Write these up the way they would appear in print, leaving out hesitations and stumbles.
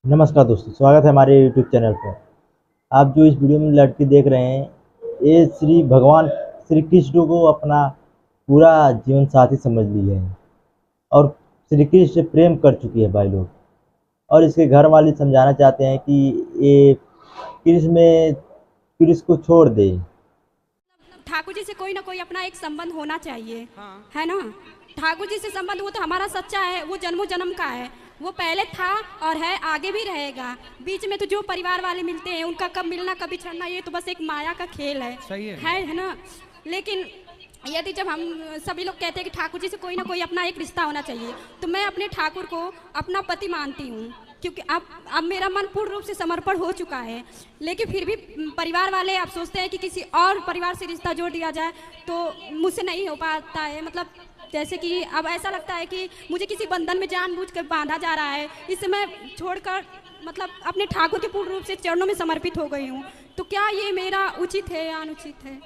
नमस्कार दोस्तों, स्वागत है हमारे यूट्यूब चैनल पर। आप जो इस वीडियो में लड़की देख रहे हैं, ये श्री भगवान श्री कृष्ण को अपना पूरा जीवन साथी समझ ली है और श्री कृष्ण से प्रेम कर चुकी है भाई लोग। और इसके घर वाले समझाना चाहते हैं कि ये कृष्ण को छोड़ दे। ठाकुर जी से कोई ना कोई अपना एक संबंध होना चाहिए। हाँ। है ना। ठाकुर जी से संबंध वो तो हमारा सच्चा है, वो जन्मों जन्म का है। वो पहले था और है, आगे भी रहेगा। बीच में तो जो परिवार वाले मिलते हैं उनका कब मिलना कभी छड़ना, ये तो बस एक माया का खेल है। सही है ना। लेकिन यदि जब हम सभी लोग कहते हैं कि ठाकुर जी से कोई ना कोई अपना एक रिश्ता होना चाहिए, तो मैं अपने ठाकुर को अपना पति मानती हूँ, क्योंकि अब मेरा मन पूर्ण रूप से समर्पण हो चुका है। लेकिन फिर भी परिवार वाले अब सोचते हैं कि किसी और परिवार से रिश्ता जोड़ दिया जाए, तो मुझसे नहीं हो पाता है। मतलब जैसे कि अब ऐसा लगता है कि मुझे किसी बंधन में जानबूझकर बांधा जा रहा है। इससे मैं छोड़कर मतलब अपने ठाकुर के पूर्ण रूप से चरणों में समर्पित हो गई हूँ। तो क्या ये मेरा उचित है या अनुचित है?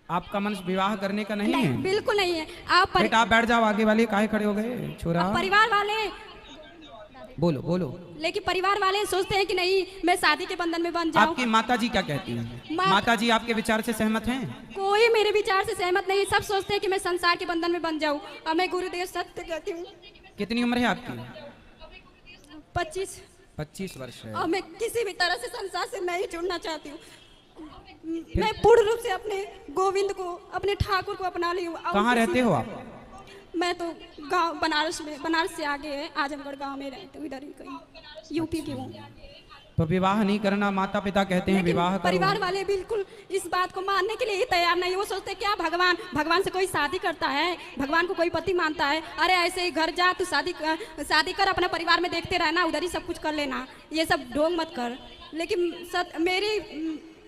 आपका मन विवाह करने का नहीं है? बिल्कुल नहीं है। बेटा आप बैठ जाओ, आगे वाले काहे खड़े हो गए छोरा? परिवार वाले बोलो बोलो। लेकिन परिवार वाले सोचते हैं कि नहीं, मैं शादी के बंधन में बन जाऊं। आपकी माता जी क्या कहती हैं? माता जी आपके विचार से सहमत हैं? कोई मेरे विचार से सहमत नहीं। सब सोचते हैं कि मैं संसार के बंधन में बन जाऊं। और मैं गुरुदेव सत्य कहती हूँ। कितनी उम्र है आपकी? 25। 25 वर्ष है। और मैं किसी भी तरह से संसार से नहीं जुड़ना चाहती हूँ। मैं पूर्ण रूप से अपने गोविंद को, अपने ठाकुर को अपना ली हूँ। कहाँ रहते हो आप? मैं तो गांव बनारस में, बनारस से आगे है आजमगढ़ गांव में रहती हूँ, इधर ही कहीं यूपी की हूँ। तो विवाह नहीं करना, माता पिता कहते हैं विवाह करो। परिवार वाले बिल्कुल इस बात को मानने के लिए ही तैयार नहीं। वो सोचते क्या भगवान से कोई शादी करता है, भगवान को कोई पति मानता है? अरे ऐसे ही घर जा, तू शादी कर, अपना परिवार में देखते रहना, उधर ही सब कुछ कर लेना, ये सब ढोंग मत कर। लेकिन मेरी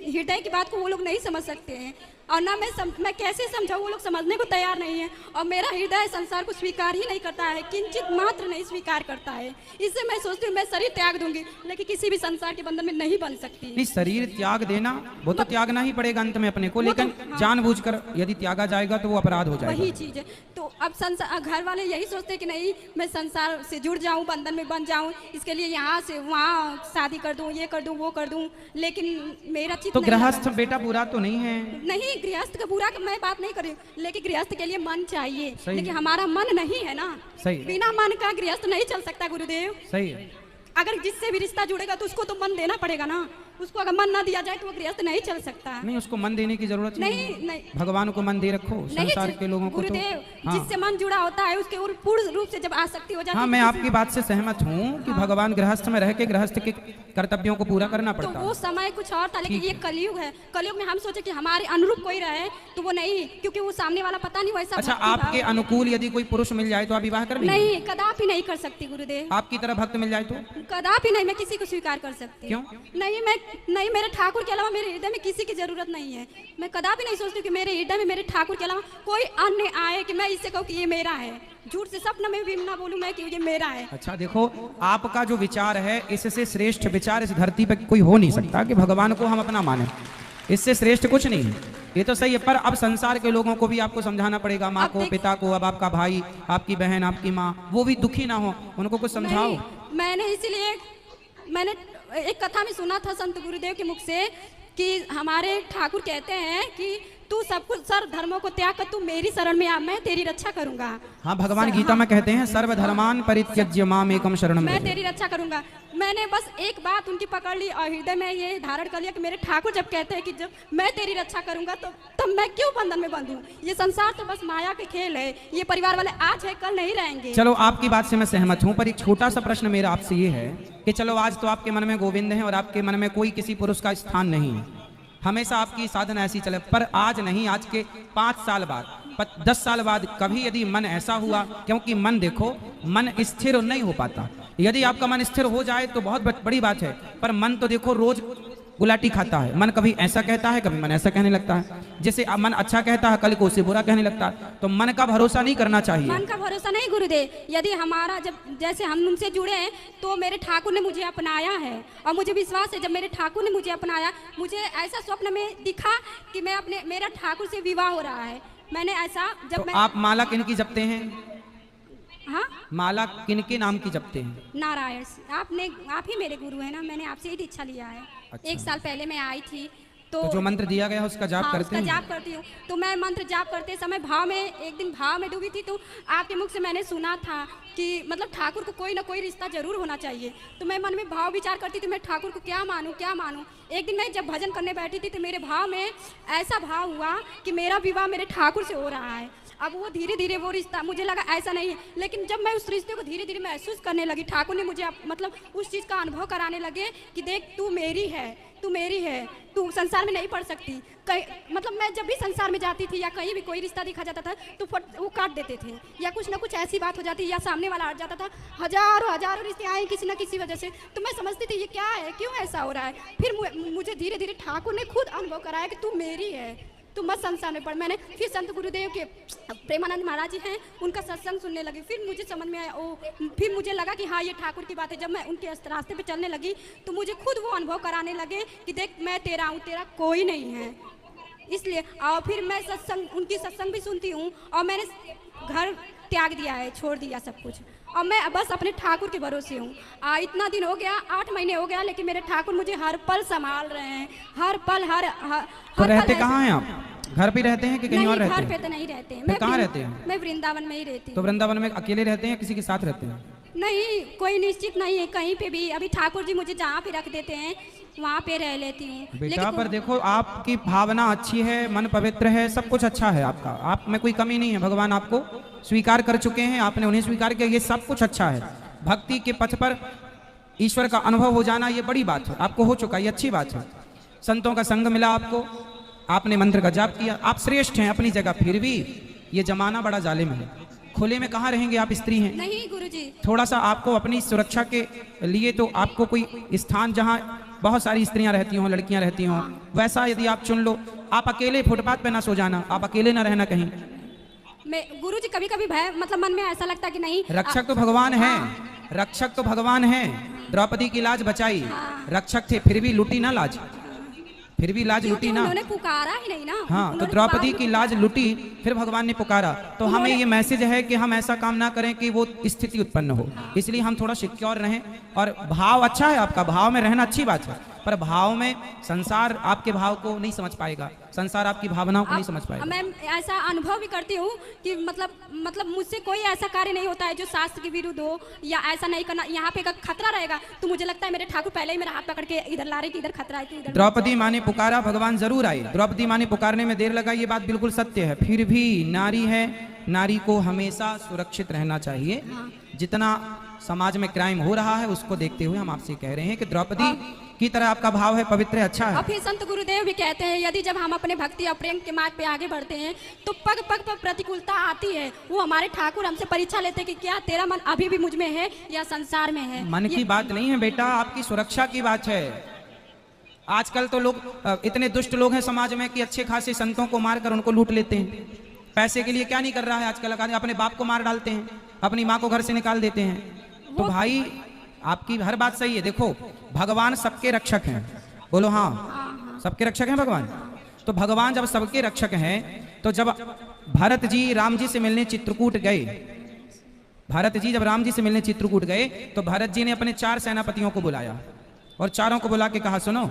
हृदय की बात को वो लोग नहीं समझ सकते हैं। और ना मैं कैसे समझाऊं, वो लोग समझने को तैयार नहीं है। और मेरा हृदय संसार को स्वीकार ही नहीं करता है, किंचित मात्र नहीं स्वीकार करता है। इससे मैं सोचती हूँ मैं शरीर त्याग दूंगी, लेकिन किसी भी संसार के बंधन में नहीं बन सकती। नहीं, शरीर त्याग देना वो तो त्यागना ही पड़ेगा अंत में अपने को, लेकिन हाँ। जानबूझकर यदि त्यागा जाएगा तो वो अपराध हो जाएगा। वही चीज है। तो अब संसार, घर वाले यही सोचते हैं कि नहीं, मैं संसार से जुड़ जाऊं, बंधन में बन जाऊं, इसके लिए यहाँ से वहाँ शादी कर दूं, ये कर दूं, वो कर दूं। लेकिन मेरा चित्त तो नहीं गृहस्थ लगा। बेटा बुरा तो नहीं है? नहीं, गृहस्थ का बुरा मैं बात नहीं कर रही हूँ, लेकिन गृहस्थ के लिए मन चाहिए। सही। लेकिन हमारा मन नहीं है ना। सही। बिना मन का गृहस्थ नहीं चल सकता गुरुदेव। सही है। अगर जिससे भी रिश्ता जुड़ेगा तो उसको तो मन देना पड़ेगा ना। उसको अगर मन ना दिया जाए तो वो गृहस्थ नहीं चल सकता। नहीं, उसको मन देने की जरूरत नहीं। भगवान को मन दे रखो, संसार के लोगों को तो। गुरुदेव, हाँ। जिससे मन जुड़ा होता है उसके पूर्ण रूप से जब आसक्ति हो जाती है। हाँ, मैं आपकी बात से सहमत हूँ कि भगवान गृहस्थ में रह के गृहस्थ के कर्तव्यों को पूरा करना तो पड़ता वो है। समय कुछ और था, लेकिन ये कलयुग है। कलयुग में हम सोचे कि हमारे अनुरूप कोई रहे, तो वो नहीं, क्योंकि वो सामने वाला पता नहीं वैसा। अच्छा, आपके अनुकूल यदि कोई पुरुष मिल जाए तो आप विवाह कर लेंगे? नहीं, कदापि नहीं कर सकती गुरुदेव। आपकी तरह भक्त मिल जाए तो? कदापि नहीं, मैं किसी को स्वीकार कर सकती। क्यों? नहीं, मेरे ठाकुर के अलावा मेरे हृदय में किसी की जरूरत नहीं है। मैं कदापि नहीं सोचती कि मेरे हृदय में मेरे ठाकुर के अलावा कोई अन्य आए कि मैं इससे कहूँ कि ये मेरा है। झूठ से सपना में भी ना बोलूं मैं कि ये मेरा है। अच्छा देखो, आपका जो विचार है इससे श्रेष्ठ विचार इस धरती पे कोई हो नहीं सकता कि भगवान को हम अपना माने। इससे श्रेष्ठ कुछ नहीं है, ये तो सही है। पर अब संसार के लोगों को भी आपको समझाना पड़ेगा, माँ को, पिता को, अब आपका भाई, आपकी बहन, आपकी माँ, वो भी दुखी ना हो, उनको कुछ समझाओ। मैंने इसीलिए एक कथा में सुना था संत गुरुदेव के मुख से कि हमारे ठाकुर कहते हैं कि तू सब कुछ सर्व धर्मों को त्याग कर तू मेरी शरण में आ, मैं तेरी रक्षा करूंगा। हाँ, भगवान गीता में कहते हैं सर्वधर्मान परित्यज्य माम एकम शरणम मैं व्रज। तेरी रक्षा करूंगा। मैंने बस एक बात उनकी पकड़ ली और हृदय में ये धारण कर लिया कि मेरे ठाकुर जब कहते हैं कि जब मैं तेरी रक्षा करूंगा तो तब मैं क्यों बंधन में बंधूं? ये संसार तो बस माया के खेल है। ये परिवार वाले आज है कल नहीं रहेंगे। चलो, आपकी बात से मैं सहमत हूँ, पर एक छोटा सा प्रश्न मेरा आपसे ये है कि चलो आज तो आपके मन में गोविंद है और आपके मन में कोई किसी पुरुष का स्थान नहीं है, हमेशा आपकी साधना ऐसी चले, पर आज नहीं, आज के 5 साल बाद, 10 साल बाद कभी यदि मन ऐसा हुआ, क्योंकि मन देखो, मन स्थिर नहीं हो पाता। यदि आपका मन स्थिर हो जाए तो बहुत बड़ी बात है, पर मन तो देखो रोज गुलाटी खाता है। मन कभी ऐसा कहता है, कभी मन ऐसा कहने लगता है। जैसे मन अच्छा कहता है, कल को उसे बुरा कहने लगता है। तो मन का भरोसा नहीं करना चाहिए। मन का भरोसा नहीं गुरुदेव। यदि हमारा जब जैसे हम उनसे जुड़े हैं तो मेरे ठाकुर ने मुझे अपनाया है और मुझे विश्वास है जब मेरे ठाकुर ने मुझे अपनाया, मुझे ऐसा स्वप्न में दिखा कि मेरा ठाकुर से विवाह हो रहा है। मैंने ऐसा जब तो आप माला किनकी जपते हैं? हाँ, माला किनके नाम की जपते हैं? नारायण से। आप ही मेरे गुरु हैं ना, मैंने आपसे ही दीक्षा लिया है। अच्छा। 1 साल पहले मैं आई थी तो जो मंत्र दिया गया है उसका जाप हाँ, करते उसका हैं? जाप करती हूँ। तो मैं मंत्र जाप करते समय एक दिन भाव में डूबी थी, तो आपके मुख से मैंने सुना था कि मतलब ठाकुर को कोई ना कोई रिश्ता जरूर होना चाहिए। तो मैं मन में भाव विचार करती थी, मैं ठाकुर को क्या मानूं क्या मानूं। एक दिन मैं जब भजन करने बैठी थी तो मेरे भाव में ऐसा भाव हुआ कि मेरा विवाह मेरे ठाकुर से हो रहा है। अब वो धीरे धीरे वो रिश्ता, मुझे लगा ऐसा नहीं है, लेकिन जब मैं उस रिश्ते को धीरे धीरे महसूस करने लगी, ठाकुर ने मुझे मतलब उस चीज़ का अनुभव कराने लगे कि देख तू मेरी है, तू मेरी है, तू संसार में नहीं पढ़ सकती। मतलब मैं जब भी संसार में जाती थी या कहीं भी कोई रिश्ता दिखा जाता था तो वो काट देते थे, या कुछ ना कुछ ऐसी बात हो जाती या सामने वाला हट जाता था। हजारों रिश्ते आए किसी न किसी वजह से। तो मैं समझती थी ये क्या है, क्यों ऐसा हो रहा है। फिर मुझे धीरे धीरे ठाकुर ने खुद अनुभव कराया कि तू मेरी है, तू मत संसार में पढ़। मैंने फिर संत गुरुदेव के प्रेमानंद महाराज जी हैं, उनका सत्संग सुनने लगी। फिर मुझे समझ में आया, फिर मुझे लगा कि हाँ ये ठाकुर की बात है। जब मैं उनके रास्ते पे चलने लगी तो मुझे खुद वो अनुभव कराने लगे कि देख मैं तेरा हूँ, तेरा कोई नहीं है। इसलिए और फिर मैं उनकी सत्संग भी सुनती हूँ, और मैंने घर त्याग दिया है, छोड़ दिया सब कुछ, और मैं बस अपने ठाकुर के भरोसे हूँ। इतना दिन हो गया, 8 महीने हो गया, लेकिन मेरे ठाकुर मुझे हर पल संभाल रहे हैं, हर पल तो रहते कहाँ हैं आप? घर पे रहते हैं कि कहीं और रहते हैं? घर पे तो नहीं रहते हैं। मैं कहाँ रहते हैं? मैं वृंदावन में ही रहती हूँ। तो वृंदावन में अकेले रहते हैं, किसी के साथ रहते हैं? नहीं, कोई निश्चित नहीं है कहीं पे भी। अभी ठाकुर जी मुझे जहाँ पे रख देते हैं वहाँ पे रह लेती हूँ। बेटा पर देखो, आपकी भावना अच्छी है, मन पवित्र है, सब कुछ अच्छा है आपका, आप में कोई कमी नहीं है। भगवान आपको स्वीकार कर चुके हैं, आपने उन्हें स्वीकार किया, ये सब कुछ अच्छा है। भक्ति के पथ पर ईश्वर का अनुभव हो जाना ये बड़ी बात है, आपको हो चुका, ये अच्छी बात है। संतों का संग मिला आपको, आपने मंत्र का जाप किया, आप श्रेष्ठ हैं अपनी जगह। फिर भी ये जमाना बड़ा जालिम है, खुले में कहाँ रहेंगे आप? स्त्री हैं। नहीं गुरुजी, थोड़ा सा आपको अपनी सुरक्षा के लिए तो आपको कोई स्थान जहाँ बहुत सारी स्त्रियां रहती हों, लड़कियां रहती हों, वैसा यदि आप चुन लो। आप अकेले फुटपाथ पे ना सो जाना, आप अकेले ना रहना कहीं। मैं गुरुजी कभी कभी भय, मतलब मन में ऐसा लगता कि नहीं, रक्षक तो भगवान है, रक्षक तो भगवान है। द्रौपदी की लाज बचाई, रक्षक थे, फिर भी लुटी ना लाज, फिर भी लाज लुटी ना। उन्होंने पुकारा ही नहीं ना। हाँ, तो द्रौपदी की लाज लुटी, फिर भगवान ने पुकारा। तो हमें ये मैसेज है कि हम ऐसा काम ना करें कि वो स्थिति उत्पन्न हो। इसलिए हम थोड़ा सिक्योर रहें। और भाव अच्छा है आपका, भाव में रहना अच्छी बात है, पर भाव में संसार आपके भाव को नहीं समझ पाएगा, संसार आपकी भावनाओं को नहीं समझ पाएगा। मैं ऐसा अनुभव भी करती हूँ कि मतलब मुझसे कोई ऐसा कार्य नहीं होता है जो शास्त्र के विरुद्ध हो, या ऐसा नहीं करना। यहाँ पे अगर खतरा रहेगा तो मुझे लगता है मेरे ठाकुर पहले ही मेरा हाथ पकड़ के इधर ला रहे कि इधर खतरा है, इधर। द्रौपदी माँ ने पुकारा, भगवान जरूर आए। द्रौपदी माँ ने पुकारने में देर लगा, ये बात बिल्कुल सत्य है। फिर भी नारी है, नारी को हमेशा सुरक्षित रहना चाहिए। जितना समाज में क्राइम हो रहा है उसको देखते हुए हम आपसे कह रहे हैं कि द्रौपदी की तरह आपका भाव है, पवित्र है, अच्छा है। और फिर संत गुरुदेव भी कहते हैं यदि जब हम अपने भक्ति और प्रेम के मार्ग पे आगे बढ़ते हैं तो पग पग पर प्रतिकूलता आती है। वो हमारे ठाकुर हमसे परीक्षा लेते हैं कि क्या तेरा मन अभी भी मुझ में है या संसार में है। मन की बात नहीं है बेटा, आपकी सुरक्षा की बात है। आजकल तो लोग इतने दुष्ट लोग हैं समाज में कि अच्छे खासे संतों को मारकर उनको लूट लेते हैं। पैसे के लिए क्या नहीं कर रहा है आजकल, अपने बाप को मार डालते हैं, अपनी माँ को घर से निकाल देते हैं। तो भाई आपकी हर बात सही है। देखो, भगवान सबके रक्षक हैं, बोलो हाँ, सबके रक्षक हैं भगवान। तो भगवान जब सबके रक्षक हैं, तो जब भरत जी राम जी से मिलने चित्रकूट गए, भरत जी जब राम जी से मिलने चित्रकूट गए, तो भरत जी ने अपने 4 सेनापतियों को बुलाया और चारों को बुला के कहा, सुनो,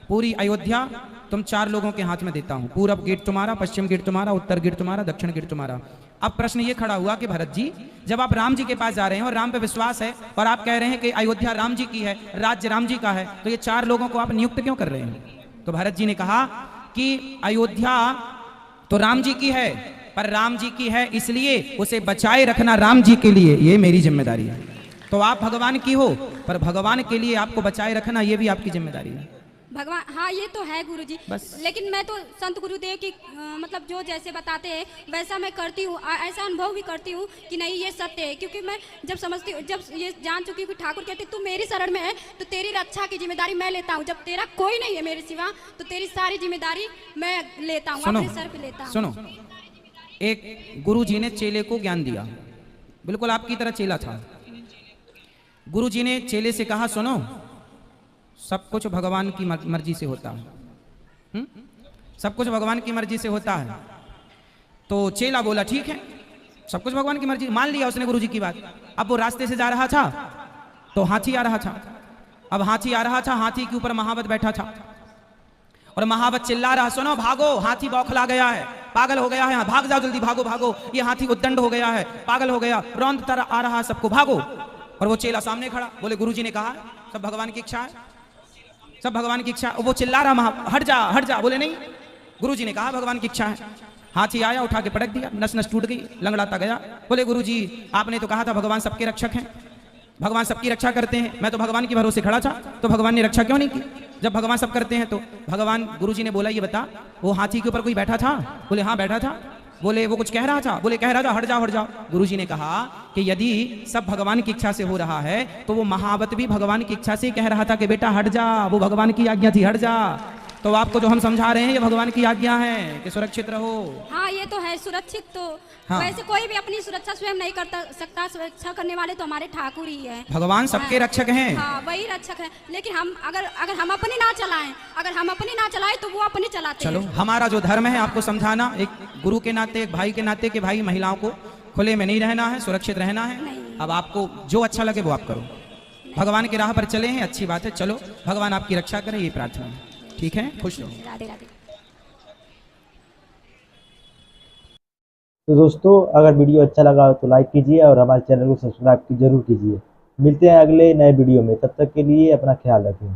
पूरी अयोध्या तुम 4 लोगों के हाथ में देता हूं। पूरब गेट तुम्हारा, पश्चिम गेट तुम्हारा, उत्तर गेट तुम्हारा, दक्षिण गेट तुम्हारा। अब प्रश्न ये खड़ा हुआ कि भरत जी, जब आप राम जी के पास जा रहे हैं और राम पे विश्वास है और आप कह रहे हैं कि अयोध्या राम जी की है, राज्य राम जी का है, तो ये 4 लोगों को आप नियुक्त क्यों कर रहे हैं? तो भरत जी ने कहा कि अयोध्या तो राम जी की है, पर राम जी की है इसलिए उसे बचाए रखना राम जी के लिए ये मेरी जिम्मेदारी है। तो आप भगवान की हो, पर भगवान के लिए आपको बचाए रखना ये भी आपकी जिम्मेदारी है। भगवान, हाँ ये तो है गुरुजी, लेकिन मैं तो संत गुरुदेव की मतलब जो जैसे बताते हैं वैसा मैं करती हूँ। ऐसा अनुभव भी करती हूँ कि नहीं ये सत्य है, क्योंकि मैं जब समझती हूँ, जब ये जान चुकी हूँ कि ठाकुर कहते तू मेरी शरण में है तो तेरी रक्षा की जिम्मेदारी मैं लेता हूँ। जब तेरा कोई नहीं है मेरे सिवा तो तेरी सारी जिम्मेदारी मैं लेता हूँ, अपने सर पे लेता हूँ। सुनो, एक गुरु जी ने चेले को ज्ञान दिया, बिल्कुल आपकी तरह चेला था। गुरु जी ने चेले से कहा, सुनो, सब कुछ भगवान की मर्जी से होता है, सब कुछ भगवान की मर्जी से होता है। तो चेला बोला ठीक है, सब कुछ भगवान की मर्जी। मान लिया उसने गुरुजी की बात। अब वो रास्ते से जा रहा था तो हाथी आ रहा था। अब हाथी आ रहा था, हाथी के ऊपर महावत बैठा था और महावत चिल्ला रहा, सुनो भागो, हाथी बौखला गया है, पागल हो गया है, भाग जाओ जल्दी, भागो भागो, ये हाथी उद्दंड हो गया है, पागल हो गया, रौंद आ रहा है सबको, भागो। और वो चेला सामने खड़ा, बोले गुरुजी ने कहा सब भगवान की इच्छा है, सब भगवान की इच्छा। वो चिल्ला रहा, हट जा हट जा, बोले नहीं, गुरुजी ने कहा भगवान की इच्छा है। हाथी आया, उठा के पटक दिया, नस नस टूट गई, लंगड़ाता गया। बोले गुरुजी आपने तो कहा था भगवान सबके रक्षक हैं, भगवान सबकी रक्षा करते हैं, मैं तो भगवान के भरोसे खड़ा था, तो भगवान ने रक्षा क्यों नहीं की? जब भगवान सब करते हैं तो भगवान। गुरुजी ने बोला ये बता, वो हाथी के ऊपर कोई बैठा था? बोले हाँ बैठा था। बोले वो कुछ कह रहा था? बोले कह रहा था हट जाओ हट जाओ। गुरुजी ने कहा कि यदि सब भगवान की इच्छा से हो रहा है तो वो महावत भी भगवान की इच्छा से कह रहा था कि बेटा हट जा, वो भगवान की आज्ञा थी, हट जा। तो आपको जो हम समझा रहे हैं ये भगवान की आज्ञा है कि सुरक्षित रहो। हाँ ये तो है सुरक्षित तो। हाँ। वैसे कोई भी अपनी सुरक्षा स्वयं नहीं कर सकता, सुरक्षा करने वाले तो हमारे ठाकुर ही है। भगवान सबके रक्षक हैं। हाँ वही रक्षक है, लेकिन हम अगर हम अपनी ना चलाएं, अगर हम अपनी ना चलाएं तो वो अपनी चलाते चलो हैं। हमारा जो धर्म है आपको समझाना, एक गुरु के नाते, एक भाई के नाते, कि भाई महिलाओं को खुले में नहीं रहना है, सुरक्षित रहना है। नहीं। अब आपको जो अच्छा लगे वो आप करो, भगवान की राह पर चले हैं, अच्छी बात है, चलो भगवान आपकी रक्षा करे, ये प्रार्थना है। ठीक है, खुश रहो। राधे राधे। तो दोस्तों अगर वीडियो अच्छा लगा तो लाइक कीजिए और हमारे चैनल को सब्सक्राइब जरूर कीजिए। मिलते हैं अगले नए वीडियो में, तब तक के लिए अपना ख्याल रखें।